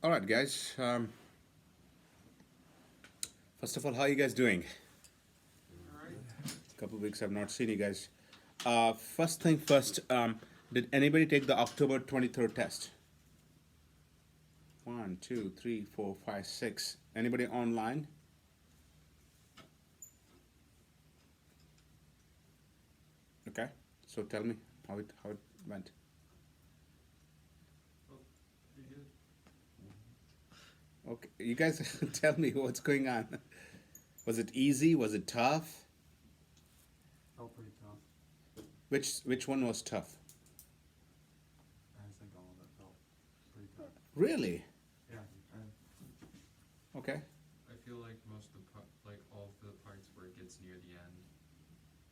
All right, guys. First of all, how are you guys doing? A couple of weeks I've not seen you guys. First thing first, did anybody take the October 23rd test? One, two, three, four, five, six. Anybody online? Okay. So tell me how it went. Okay, you guys tell me what's going on. Was it easy? Was it tough? Felt pretty tough. Which one was tough? I think all of it felt pretty tough. Really? Yeah, Okay. I feel like most of like all of the parts where it gets near the end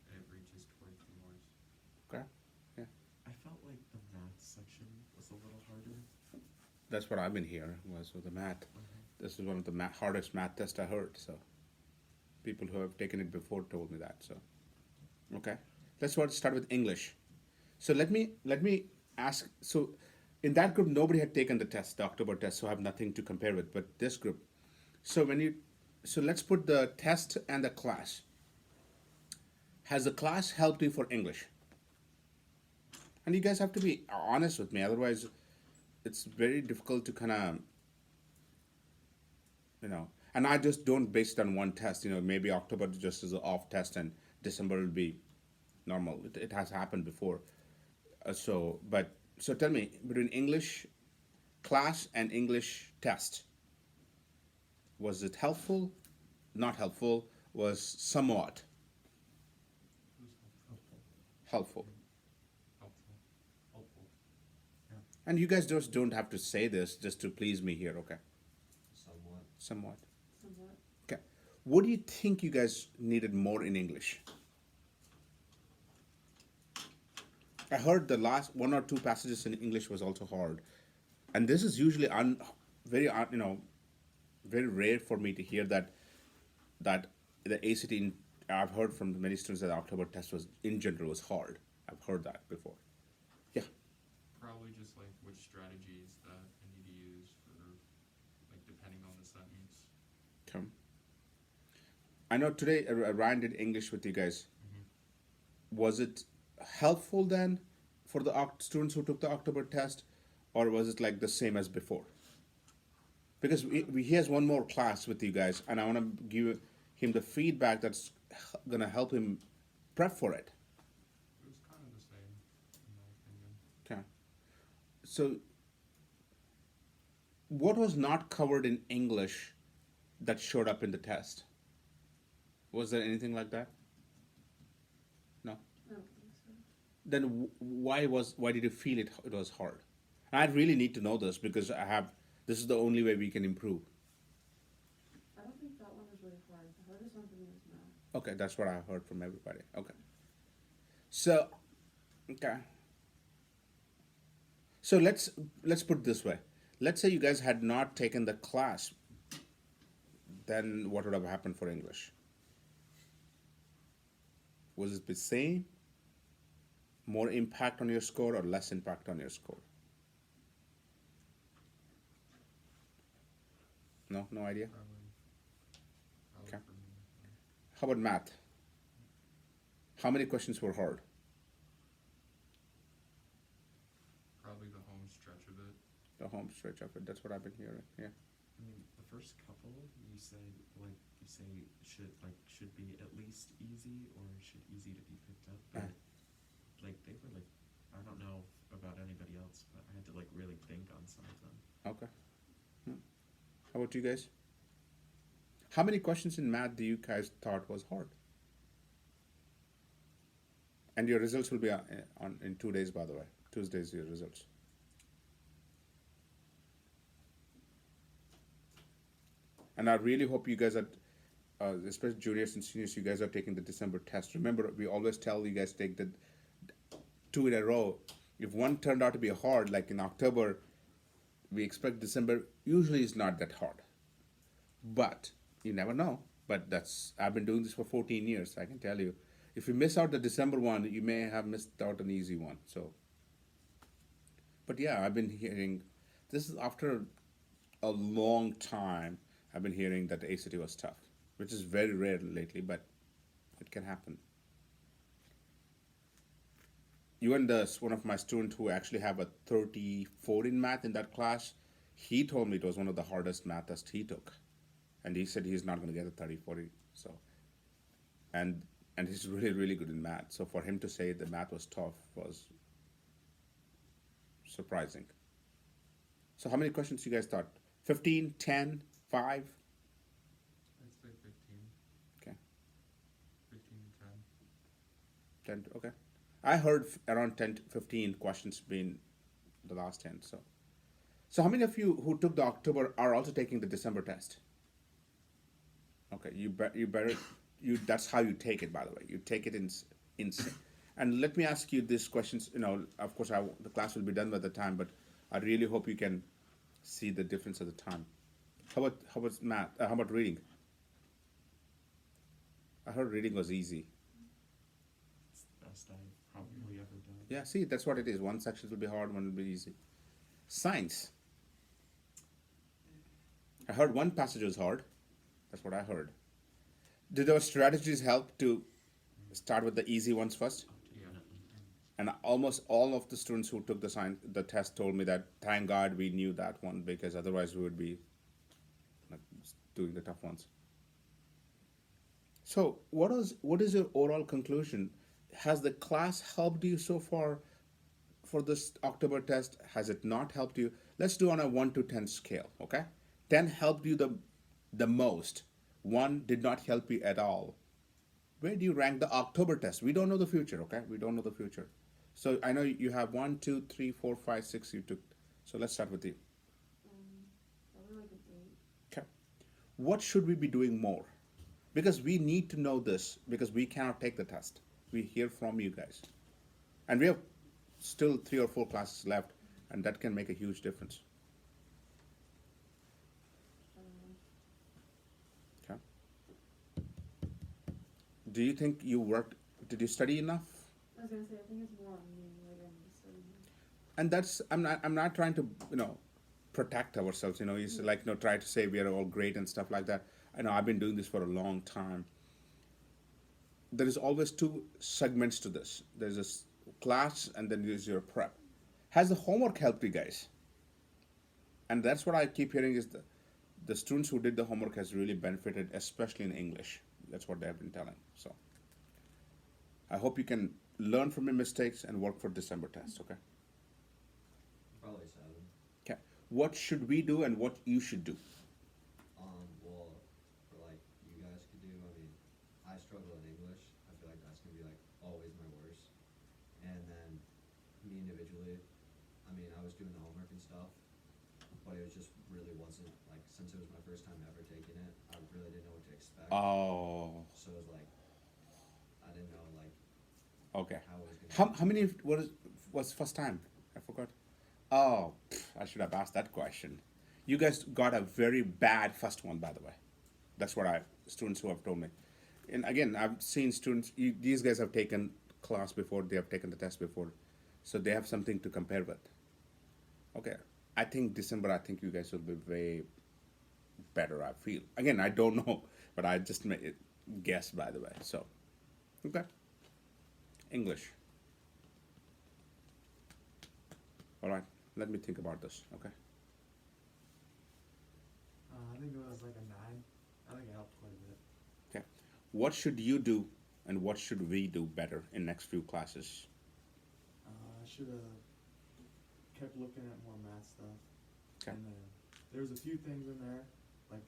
and it reaches towards the Morse. Okay. Yeah. I felt like the math section was a little harder. That's what I've been hearing was with the math. This is one of the hardest math tests I heard. So people who have taken it before told me that. So okay, let's start with English. So let me ask. So in that group, nobody had taken the test, the October test, so I have nothing to compare with. But this group, so so let's put the test and the class. Has the class helped you for English? And you guys have to be honest with me, otherwise, it's very difficult to kind of and I just don't base it on one test. Maybe October just is an off test and December will be normal. It has happened before. So tell me, between English class and English test, was it helpful? Not helpful? Was somewhat It was helpful. helpful? helpful. Helpful. Yeah. And you guys just don't have to say this just to please me here, okay? Somewhat. Somewhat. Somewhat. Okay. What do you think you guys needed more in English? I heard the last one or two passages in English was also hard, and this is usually very very rare for me to hear that the ACT. I've heard from many students that the October test was in general was hard. I've heard that before. Yeah. Probably just like which strategies that I need to use for like depending on the sentence. Come. I know today Ryan did English with you guys. Was it helpful then for the students who took the October test, or was it like the same as before? Because he has one more class with you guys, and I want to give him the feedback that's gonna help him prep for it. It was kind of the same, in my opinion. Okay. So, what was not covered in English that showed up in the test? Was there anything like that? No. I don't think so. Then why did you feel it was hard? And I really need to know this because this is the only way we can improve. I don't think that one was really hard. The hardest one for me was math. Okay, that's what I heard from everybody. Okay. So, okay. So let's put it this way. Let's say you guys had not taken the class, then what would have happened for English? Was it the same? More impact on your score or less impact on your score? No, no idea. Probably Okay. for me. How about math? How many questions were hard? Probably the home stretch of it. The home stretch of it. That's what I've been hearing. Yeah. I mean, the first couple you say should be at least easy or should easy to be picked up, but like they were like I don't know about anybody else, but I had to like really think on some of them. Okay. How about you guys? How many questions in math do you guys thought was hard? And your results will be on in 2 days, by the way. Tuesday's your results. And I really hope you guys are, especially juniors and seniors, you guys are taking the December test. Remember, we always tell you guys take the two in a row. If one turned out to be hard, like in October, we expect December usually is not that hard. But you never know. But I've been doing this for 14 years. I can tell you, if you miss out the December one, you may have missed out an easy one. So, but yeah, I've been hearing this is after a long time I've been hearing that the ACT was tough, which is very rare lately, but it can happen. Even one of my students who actually have a 34 in math in that class, he told me it was one of the hardest math tests he took. And he said he's not going to get a 30, 40. So, and he's really, really good in math. So for him to say the math was tough was surprising. So how many questions you guys thought? 15, 10, 5? I'd say 15. Okay. 15 to 10. 10, okay. I heard around 10 to 15 questions being the last 10. So how many of you who took the October are also taking the December test? Okay, you better that's how you take it, by the way. You take it in. And let me ask you these questions. Of course, the class will be done by the time, but I really hope you can see the difference at the time. How about math? How about reading? I heard reading was easy. It's the best I've probably ever done. Yeah, see, that's what it is. One section will be hard, one will be easy. Science. I heard one passage was hard. That's what I heard. Did those strategies help to start with the easy ones first? Definitely. And almost all of the students who took the test told me that thank God we knew that one, because otherwise we would be like, doing the tough ones. So what is your overall conclusion? Has the class helped you so far for this October test? Has it not helped you? Let's do on a 1 to 10 scale, okay? 10 helped you the most. 1 did not help you at all. Where do you rank the October test? We don't know the future, okay? We don't know the future. So I know you have 1, 2, 3, 4, 5, 6 you took. So let's start with you. Probably like an 8. Okay. What should we be doing more? Because we need to know this, because we cannot take the test. We hear from you guys. And we have still 3 or 4 classes left, and that can make a huge difference. Okay. Do you think did you study enough? I was gonna say, I think it's more on me, like I'm studying. And that's, I'm not trying to, protect ourselves, it's like, try to say we are all great and stuff like that. I know I've been doing this for a long time. There is always 2 segments to this. There's a class and then there's your prep. Has the homework helped you guys? And that's what I keep hearing is the students who did the homework has really benefited, especially in English. That's what they have been telling. So I hope you can learn from your mistakes and work for December test, okay? Probably 7. Okay. What should we do and what you should do? Well, for like you guys could do, I struggle in English. I feel like that's gonna be like always my worst. And then me individually, I was doing the homework and stuff, but it just really wasn't like, since it was my first time ever taking it, I really didn't know what to expect. Oh, So it was like, I didn't know like okay. how it was gonna. How many was first time? I forgot. Oh, I should have asked that question. You guys got a very bad first one, by the way. That's what students who have told me. And again, I've seen students. These guys have taken class before. They have taken the test before, so they have something to compare with. Okay, I think December. I think you guys will be way better. I feel. Again, I don't know, but I just made it guess, by the way. So, okay. English. All right. Let me think about this. Okay. I think it was like a 9. I think it helped quite a bit. Okay. What should you do and what should we do better in next few classes? I should have kept looking at more math stuff. Okay. And then there's a few things in there, like,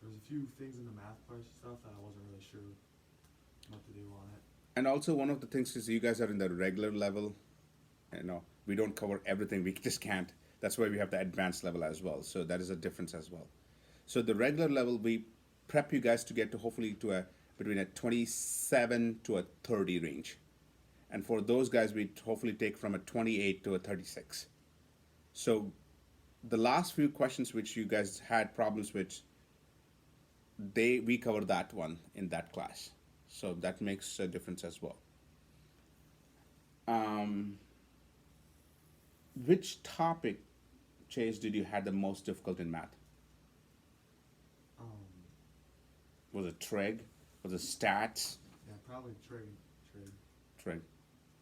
there's a few things in the math part stuff that I wasn't really sure what to do on it. And also one of the things is you guys are in the regular level. We don't cover everything. We just can't. That's why we have the advanced level as well. So that is a difference as well. So the regular level, we prep you guys to get to hopefully to between a 27 to a 30 range. And for those guys, we hopefully take from a 28 to a 36. So the last few questions which you guys had problems with, we cover that one in that class. So that makes a difference as well. Which topic Chase, did you had the most difficult in math? Um, Was it trig? Was it stats? yeah, probably trade. Trig.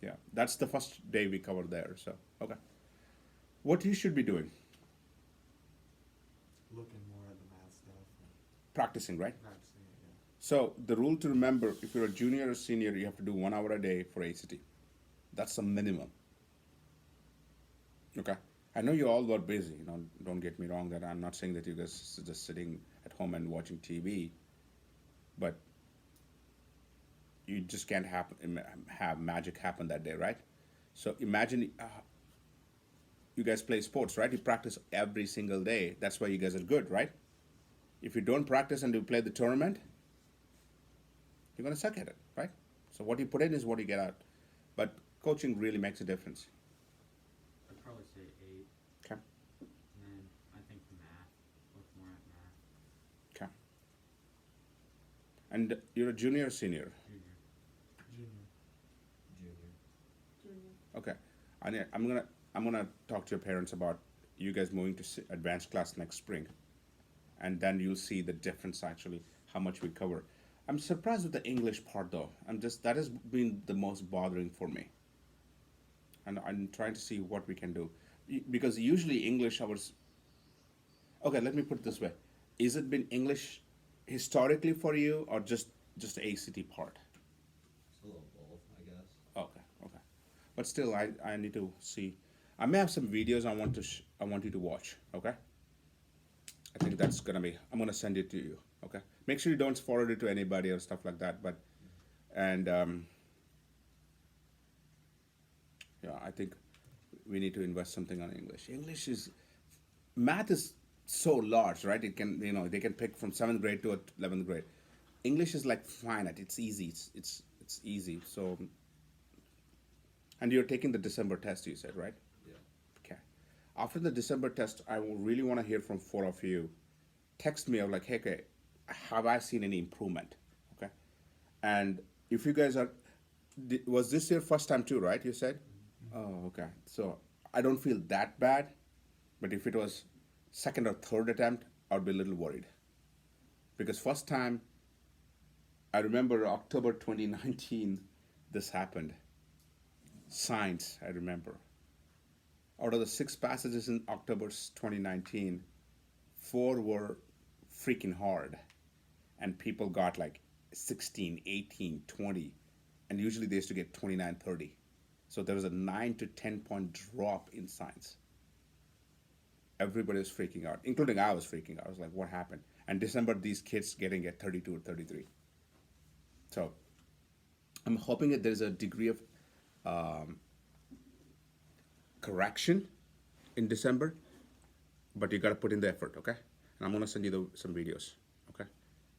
Yeah, that's the first day we covered there. So okay, what you should be doing? Looking more at the math stuff and Practicing, right? practicing it, yeah. So the rule to remember: if you're a junior or senior, you have to do 1 hour a day for ACT. That's the minimum. Okay. I know you all were busy. You know, don't get me wrong. That I'm not saying that you guys are just sitting at home and watching TV, but you just can't have magic happen that day, right? So imagine you guys play sports, right? You practice every single day. That's why you guys are good, right? If you don't practice and you play the tournament, you're gonna suck at it, right? So what you put in is what you get out. But coaching really makes a difference. I'd probably say 8, Okay. and then I think math, look more at math, Okay. And you're a junior or senior? junior. Junior. Junior. Okay. I'm gonna talk to your parents about you guys moving to advanced class next spring, and then you'll see the difference actually how much we cover. I'm surprised with the English part though. That has been the most bothering for me, and I'm trying to see what we can do because usually English hours. Okay, let me put it this way: is it been English historically for you, or just the ACT part? It's a little both, I guess. Okay, okay. But still, I need to see. I may have some videos I want you to watch. Okay. I think that's gonna be. I'm gonna send it to you. Okay. Make sure you don't forward it to anybody or stuff like that. But, and yeah, I think we need to invest something on English. Math is so large, right? It can, they can pick from 7th grade to 11th grade. English is like finite. It's easy. It's easy. So. And you're taking the December test, you said, right? Yeah. Okay. After the December test, I will really want to hear from 4 of you. Text me of like, hey, okay, have I seen any improvement? Okay. And if you guys was this your first time too, right? You said? Oh, okay. So I don't feel that bad, but if it was second or third attempt, I'd be a little worried. Because first time, I remember October 2019, this happened. Science, I remember. Out of the 6 passages in October 2019, 4 were freaking hard. And people got like 16, 18, 20. And usually they used to get 29, 30. So there was a 9 to 10 point drop in science. Everybody was freaking out, including I was freaking out. I was like, what happened? And December, these kids getting at 32 or 33. So I'm hoping that there's a degree of correction in December, but you got to put in the effort, okay? And I'm going to send you some videos, okay?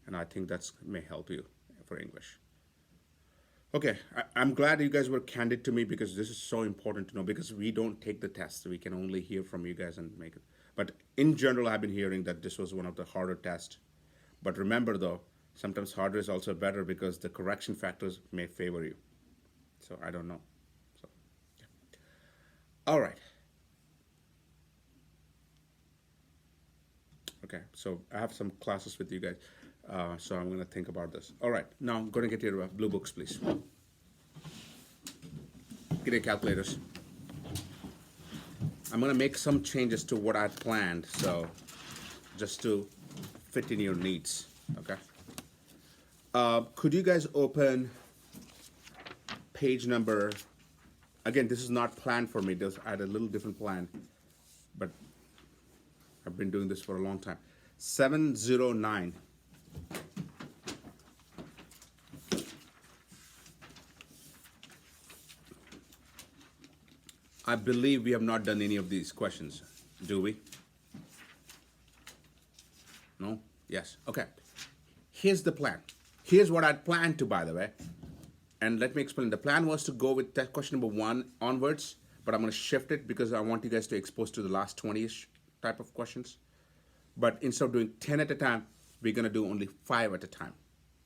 And I think that's may help you for English. Okay, I'm glad you guys were candid to me because this is so important to know because we don't take the test. We can only hear from you guys and make it. But in general, I've been hearing that this was one of the harder tests. But remember though, sometimes harder is also better because the correction factors may favor you. So I don't know. So, yeah. All right. Okay, so I have some classes with you guys. So I'm going to think about this. All right, now I'm going to get your blue books, please. Get your calculators. I'm going to make some changes to what I planned, so just to fit in your needs, okay? Could you guys open page number, again, this is not planned for me. I had a little different plan, but I've been doing this for a long time. 709. I believe we have not done any of these questions, do we? No? Yes. Okay. Here's the plan. Here's what I'd planned to, by the way. And let me explain. The plan was to go with that question number 1 onwards, but I'm going to shift it because I want you guys to expose to the last 20-ish type of questions. But instead of doing 10 at a time, we're going to do only 5 at a time.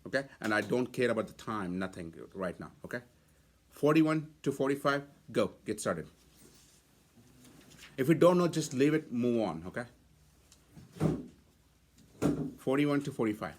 Okay? And I don't care about the time, nothing right now. Okay? 41 to 45, go. Get started. If you don't know, just leave it, move on, okay? 41 to 45.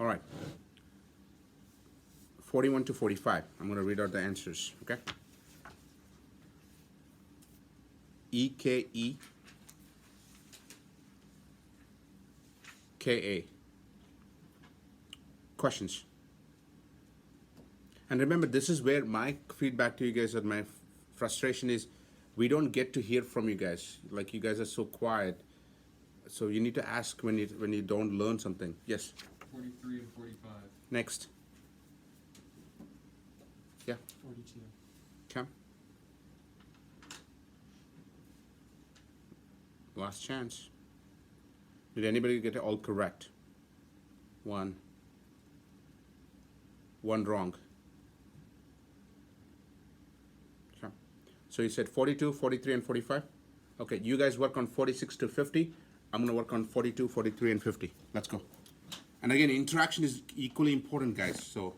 All right. 41 to 45. I'm going to read out the answers, okay? EKE KA. Questions? And remember, this is where my feedback to you guys and my frustration is we don't get to hear from you guys. Like, you guys are so quiet. So you need to ask when you don't learn something. Yes. 43 and 45. Next. Yeah. 42. Come. Last chance. Did anybody get it all correct? One wrong. Okay. So you said 42, 43, and 45? Okay, you guys work on 46 to 50. I'm going to work on 42, 43, and 50. Let's go. And again, interaction is equally important, guys. So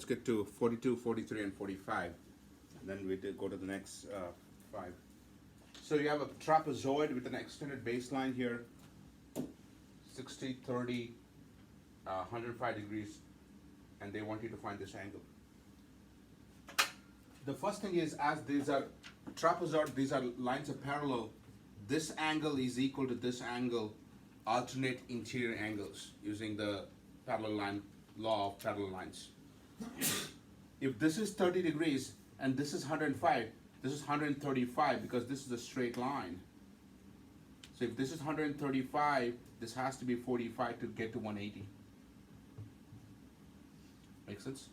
let's get to 42, 43, and 45. And then we go to the next 5. So you have a trapezoid with an extended baseline here, 60, 30, 105 degrees, and they want you to find this angle. The first thing is, as these are trapezoid, these are lines of parallel, this angle is equal to this angle, alternate interior angles, using the parallel line law of parallel lines. If this is 30 degrees and this is 105, this is 135 because this is a straight line. So if this is 135, this has to be 45 to get to 180. Make sense?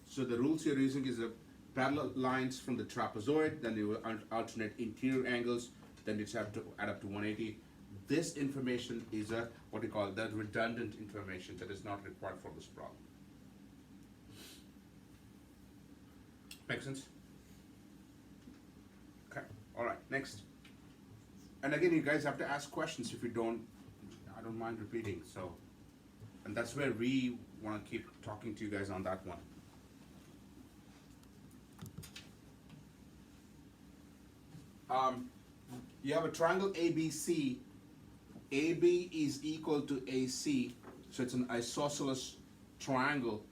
So the rules you're using is the parallel lines from the trapezoid, then you will alternate interior angles, then you have to add up to 180. This information is a what we call the redundant information that is not required for this problem. Make sense? Okay, all right, next. And again, you guys have to ask questions. If you don't, I don't mind repeating. So, and that's where we want to keep talking to you guys on that one. You have a triangle ABC. AB is equal to AC, so it's an isosceles triangle.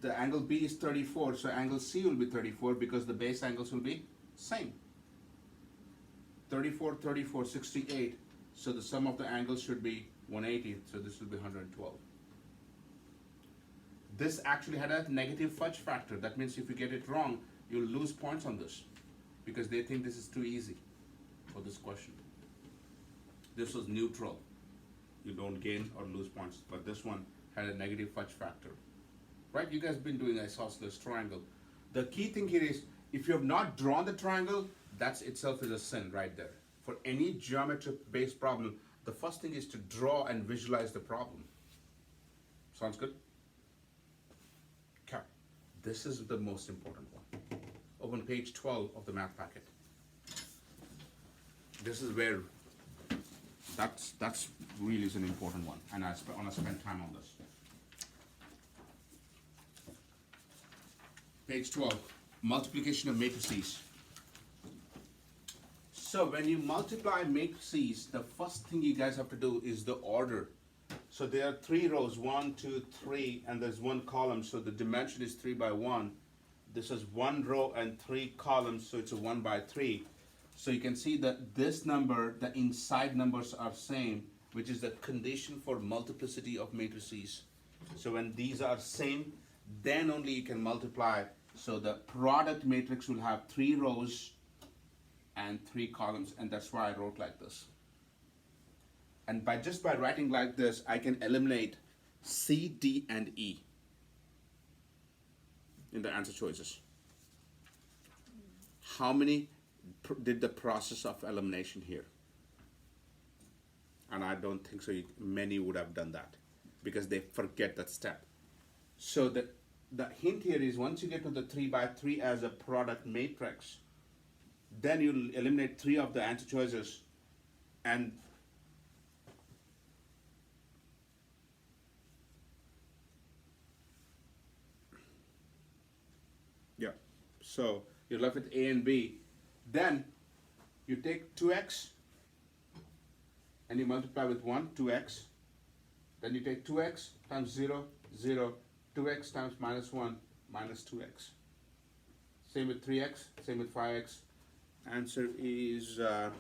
The angle B is 34, so angle C will be 34 because the base angles will be same. 34, 34, 68. So the sum of the angles should be 180, so this will be 112. This actually had a negative fudge factor. That means if you get it wrong, you'll lose points on this because they think this is too easy for this question. This was neutral. You don't gain or lose points, but this one had a negative fudge factor. Right? You guys been doing isosceles triangle. The key thing here is, if you have not drawn the triangle, that itself is a sin right there. For any geometric-based problem, the first thing is to draw and visualize the problem. Sounds good? Okay. This is the most important one. Open page 12 of the math packet. This is where that's really is an important one, and I want to spend time on this. Page 12, multiplication of matrices. So when you multiply matrices, the first thing you guys have to do is the order. So there are 3 rows, 1, 2, 3, and there's 1 column, so the dimension is 3 by 1. This is 1 row and 3 columns, so it's a 1 by 3. So you can see that this number, the inside numbers are same, which is the condition for multiplicity of matrices. So when these are same, then only you can multiply. So the product matrix will have 3 rows and 3 columns, and that's why I wrote like this. And just by writing like this, I can eliminate C, D, and E in the answer choices. How many did the process of elimination here? And I don't think so. Many would have done that because they forget that step. So the hint here is, once you get to the 3 by 3 as a product matrix, then you'll eliminate 3 of the answer choices, and yeah, so you're left with A and B. Then you take 2x and you multiply with 1, 2x. Then you take 2x times 0, 0, 2x times minus 1, minus 2x. Same with 3x, same with 5x. Answer is A.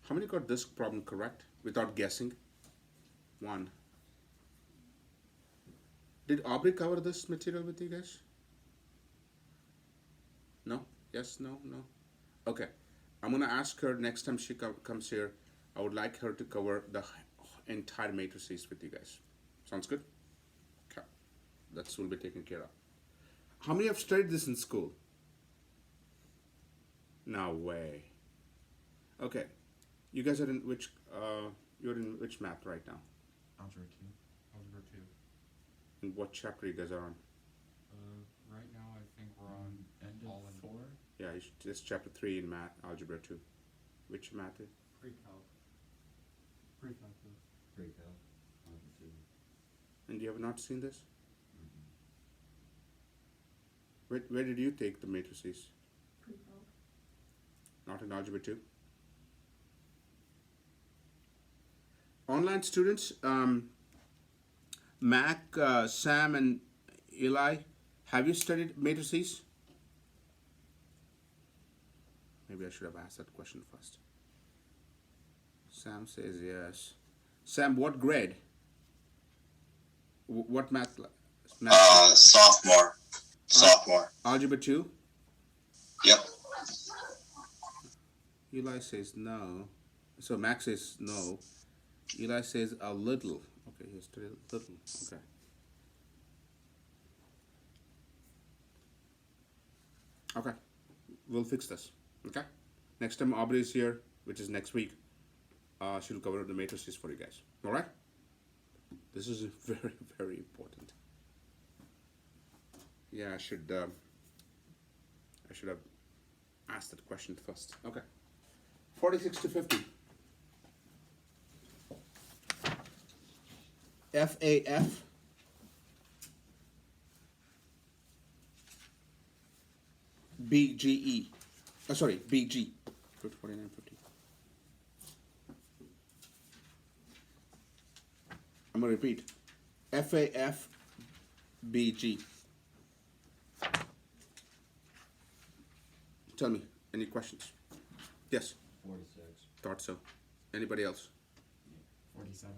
How many got this problem correct without guessing? 1. Did Aubrey cover this material with you guys? No? Yes? No? No? Okay. I'm going to ask her next time she comes here. I would like her to cover the entire matrices with you guys. Sounds good? Okay. That will be taken care of. How many have studied this in school? No way. Okay. You guys are in which, you're in which math right now? Algebra 2. Algebra 2. And what chapter you guys are on? Right now I think we're on End all of in 4. Yeah, it's chapter 3 in math, algebra 2. Which math? pre-calc. Pre-calc though. Pre-calc, algebra two. And you have not seen this? Mm-hmm. Where did you take the matrices? Pre-calc. Not in algebra 2? Online students, Mac, Sam, and Eli, have you studied matrices? Maybe I should have asked that question first. Sam says yes. Sam, what grade? What math? Sophomore. Sophomore. Algebra 2? Yep. Eli says no. So Max says no. Eli says a little. Okay, he studied a little. Okay. Okay. We'll fix this. Okay? Next time Aubrey is here, which is next week, she'll cover the matrices for you guys. Alright? This is very, very important. Yeah, I should have asked that question first. Okay. 46 to 50. FAF. BGE. Sorry, BG. 49.50. I'm going to repeat. FAF BG. Tell me, any questions? Yes, 46. thought so. Anybody else? 47.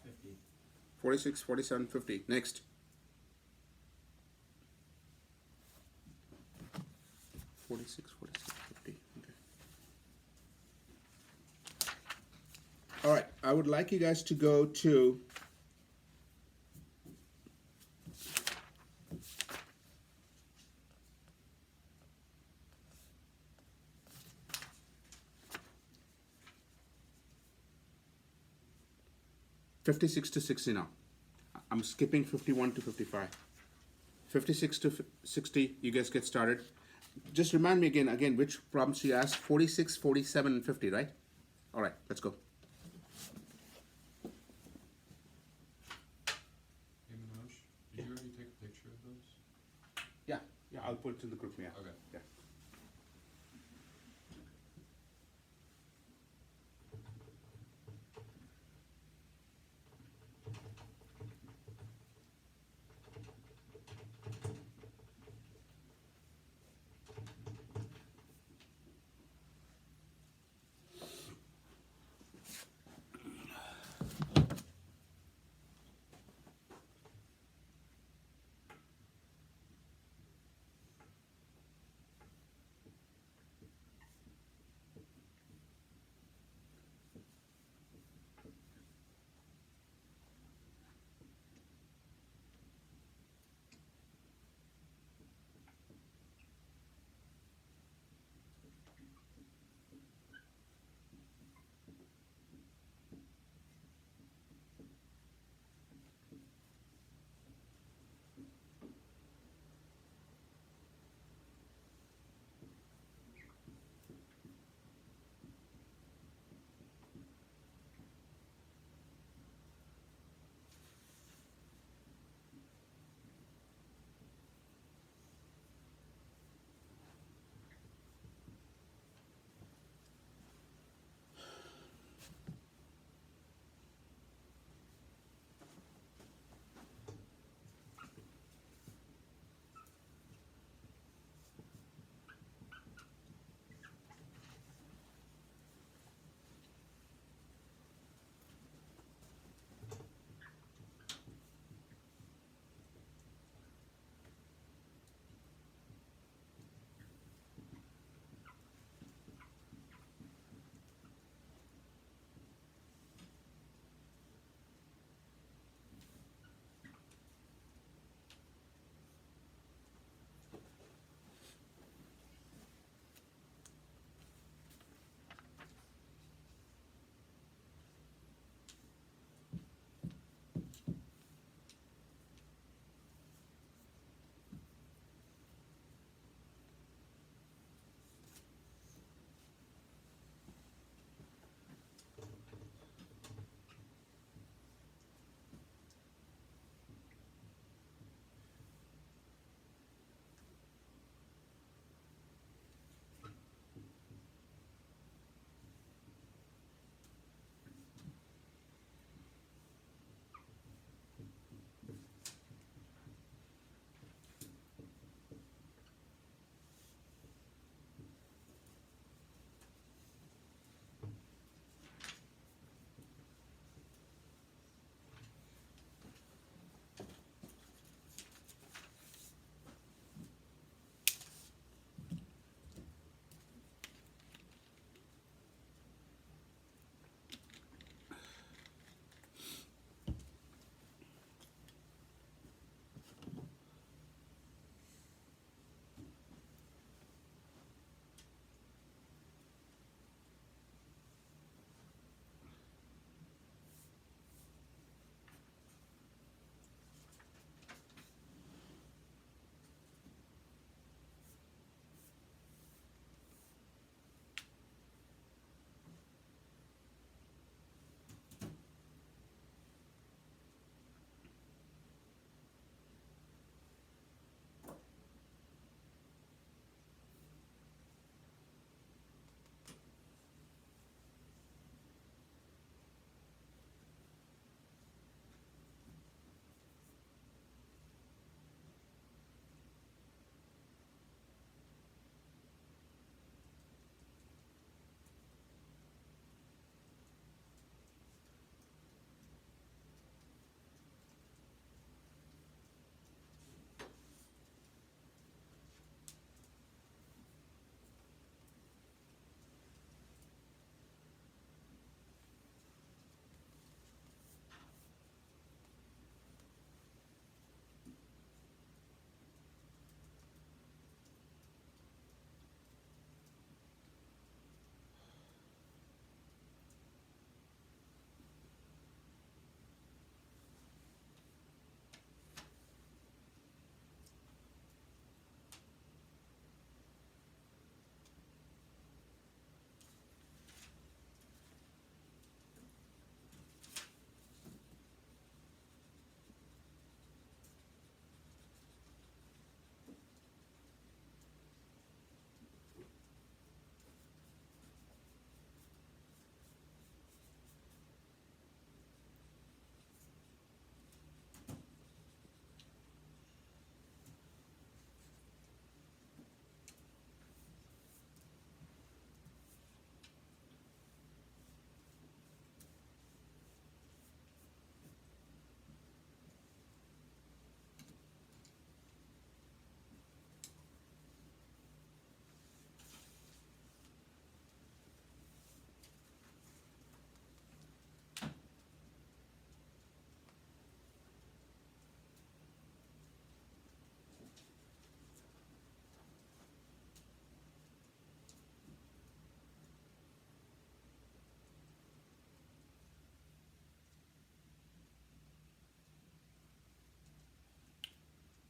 50. 46, 47, 50. Next. Forty-six, 50. Okay. All right. I would like you guys to go to '56 to 60 now. I'm skipping 51 to 55. 56 to 60, you guys get started. Just remind me again, which problems you asked? 46, 47, and 50, right? All right, let's go. Hey Manoj, did you already take a picture of those? Yeah, I'll put it in the group. Yeah. Okay. Yeah.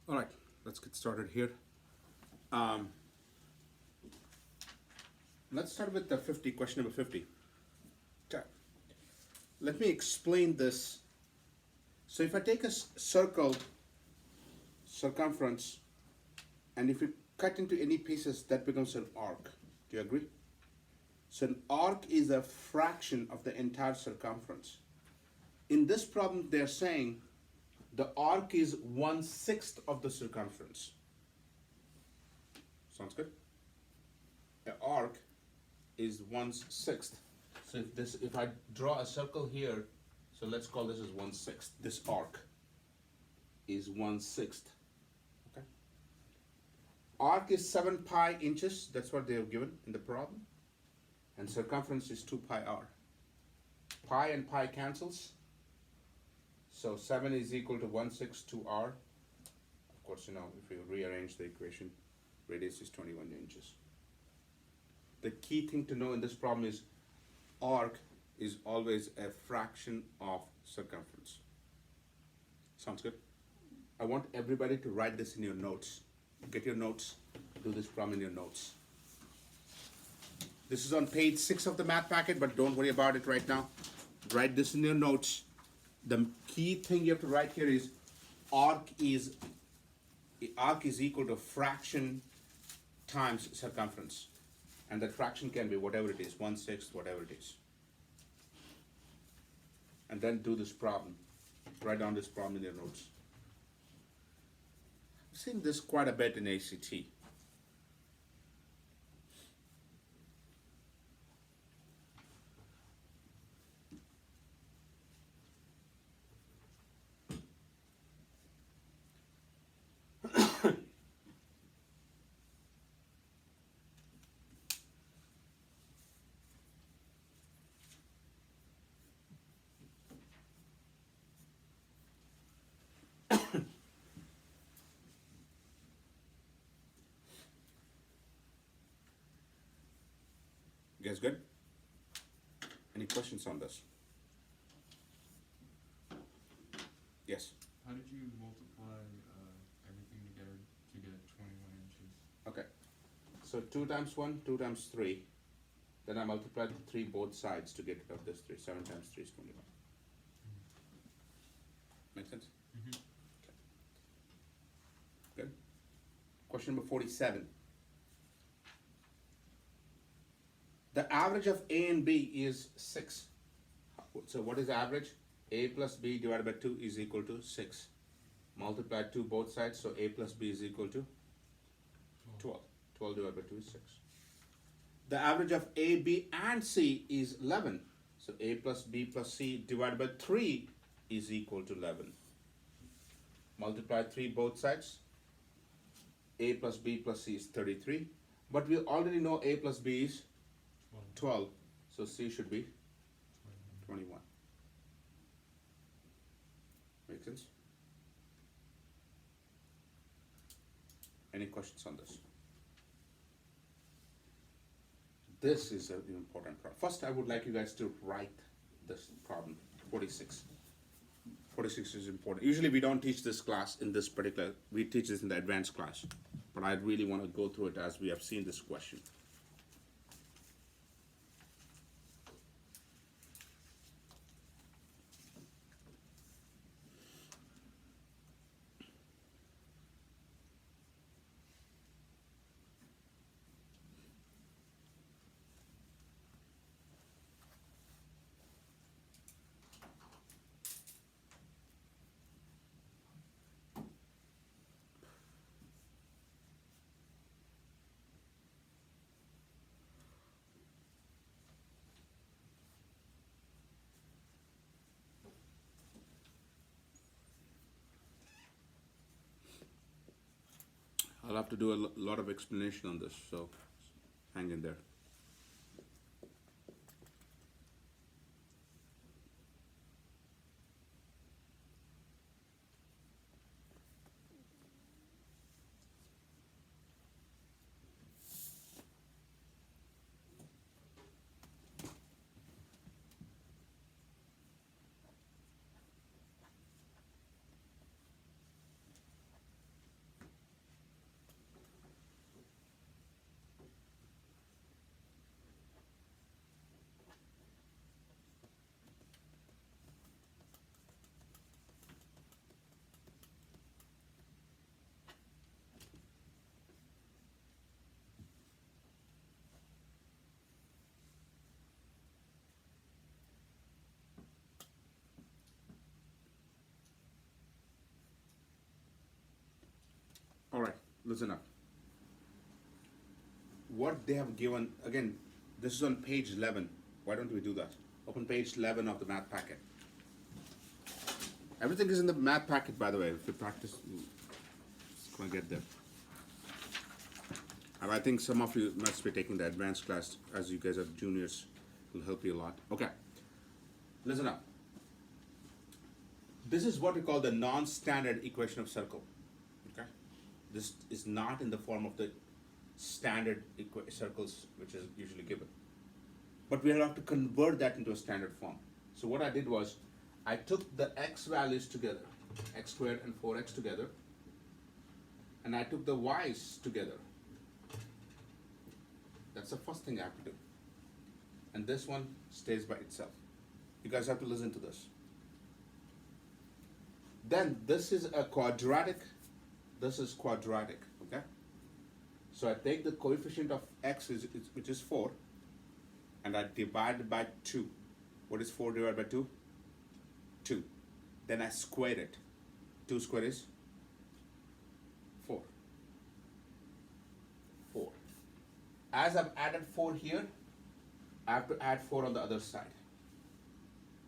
All right, let's get started here. Um, let's start with the 50, question number 50. Okay. Let me explain this. So if I take a circle, circumference, and if you cut into any pieces, that becomes an arc. Do you agree? So an arc is a fraction of the entire circumference. In this problem, they're saying the arc is 1/6 of the circumference. Sounds good? An arc is 1/6. So if I draw a circle here, so let's call this as 1/6. This arc is 1/6. Okay. Arc is 7 pi inches. That's what they have given in the problem. And circumference is 2 pi r. Pi and pi cancels. So 7 is equal to 1/6 2r. Of course, if you rearrange the equation, radius is 21 inches. The key thing to know in this problem is arc is always a fraction of circumference. Sounds good? I want everybody to write this in your notes. Get your notes, do this problem in your notes. This is on page 6 of the math packet, but don't worry about it right now. Write this in your notes. The key thing you have to write here is arc is equal to fraction times circumference. And that fraction can be whatever it is, 1/6, whatever it is. And then do this problem. Write down this problem in your notes. I've seen this quite a bit in ACT. You guys good? Any questions on this? Yes. How did you multiply everything together to get 21 inches? Okay. So 2 times 1, 2 times 3. Then I multiplied 3 both sides to get rid of this 3. 7 times 3 is 21. Make sense? Mm-hmm. Good. Question number 47. The average of A and B is 6. So what is the average? A plus B divided by 2 is equal to 6. Multiply 2 both sides, so A plus B is equal to 12. 12 divided by 2 is 6. The average of A, B, and C is 11. So A plus B plus C divided by 3 is equal to 11. Multiply 3 both sides. A plus B plus C is 33. But we already know A plus B is 12. So C should be 21. Make sense? Any questions on this? This is an important problem. First, I would like you guys to write this problem, 46. 46 is important. Usually we don't teach this class in this particular, we teach this in the advanced class. But I really want to go through it as we have seen this question. I'll have to do a lot of explanation on this, so hang in there. listen up. What they have given, again, this is on page 11. Why don't we do that? Open page 11 of the math packet. Everything is in the math packet, by the way. If you practice, it's gonna get there. And I think some of you must be taking the advanced class as you guys are juniors. It'll help you a lot. Okay, listen up. This is what we call the non-standard equation of circle. Okay, this is not in the form of the standard circles which is usually given, but we have to convert that into a standard form. So what I did was I took the x values together, x squared and 4x together, and I took the y's together. That's the first thing I have to do. And this one stays by itself. You guys have to listen to this. Then this is a quadratic, this is quadratic, okay? So I take the coefficient of x, which is 4, and I divide it by 2. What is 4 divided by 2? 2. Then I square it. 2 squared is 4. 4. As I've added 4 here, I have to add 4 on the other side.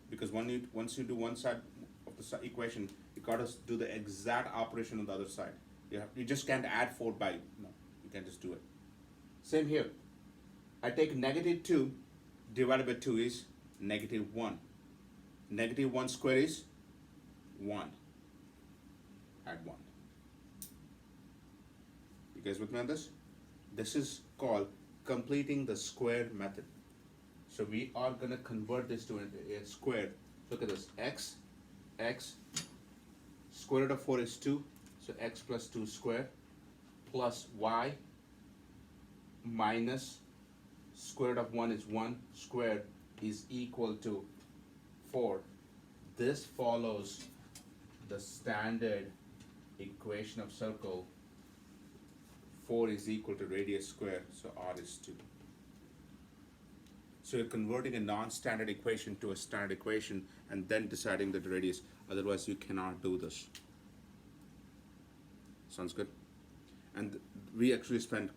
Because once you do one side of the equation, you gotta do the exact operation on the other side. You just can't add 4 by, no, you can just do it. Same here. I take negative 2 divided by 2 is negative 1. Negative 1 square is 1. Add 1. You guys with me on this? This is called completing the square method. So we are gonna convert this to a square. Look at this, x, square root of 4 is 2, so x plus 2 squared, plus y minus square root of 1 is 1 squared is equal to 4. This follows the standard equation of circle. 4 is equal to radius squared, so r is 2. So you're converting a non-standard equation to a standard equation and then deciding the radius. Otherwise, you cannot do this. Sounds good? And we actually spent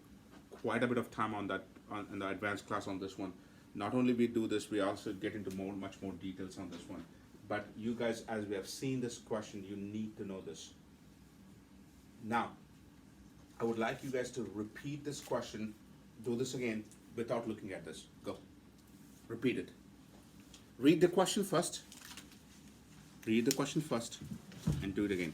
quite a bit of time on that in the advanced class on this one. Not only we do this, we also get into much more details on this one. But you guys, as we have seen this question, you need to know this. Now, I would like you guys to repeat this question. Do this again without looking at this. Go. Repeat it. Read the question first. Read the question first and do it again.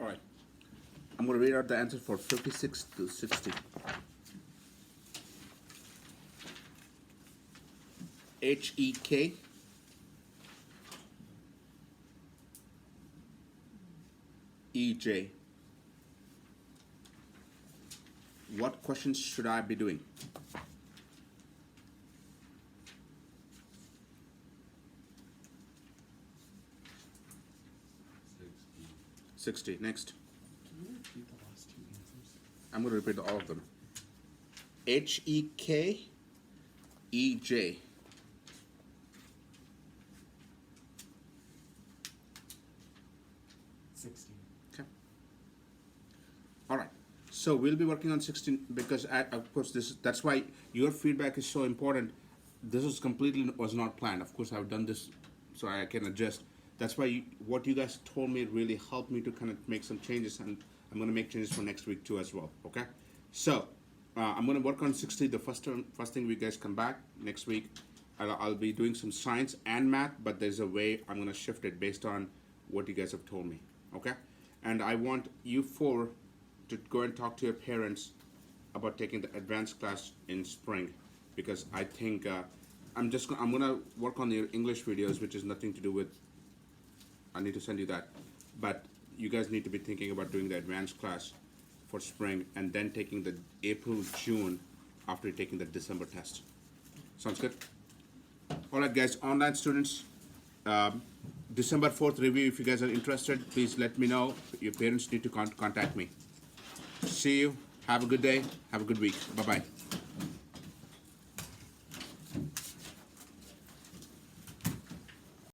All right. I'm going to read out the answer for 56 to 60. HEK EJ. What questions should I be doing? 60. Next. Can you repeat the last two answers? I'm going to repeat all of them. HEK EJ. So we'll be working on 16 because of course that's why your feedback is so important. This was completely was not planned. Of course, I've done this so I can adjust. That's why what you guys told me really helped me to kind of make some changes, and I'm going to make changes for next week too as well. Okay, so I'm going to work on 60. The first thing we guys come back next week, I'll be doing some science and math, but there's a way I'm going to shift it based on what you guys have told me. Okay, and I want you four to go and talk to your parents about taking the advanced class in spring, because I think I'm gonna work on your English videos, which is nothing to do with. I need to send you that, but you guys need to be thinking about doing the advanced class for spring and then taking the April-June after taking the December test. Sounds good? All right, guys, online students, December 4th review. If you guys are interested, please let me know. Your parents need to contact me. See you. Have a good day. Have a good week. Bye-bye.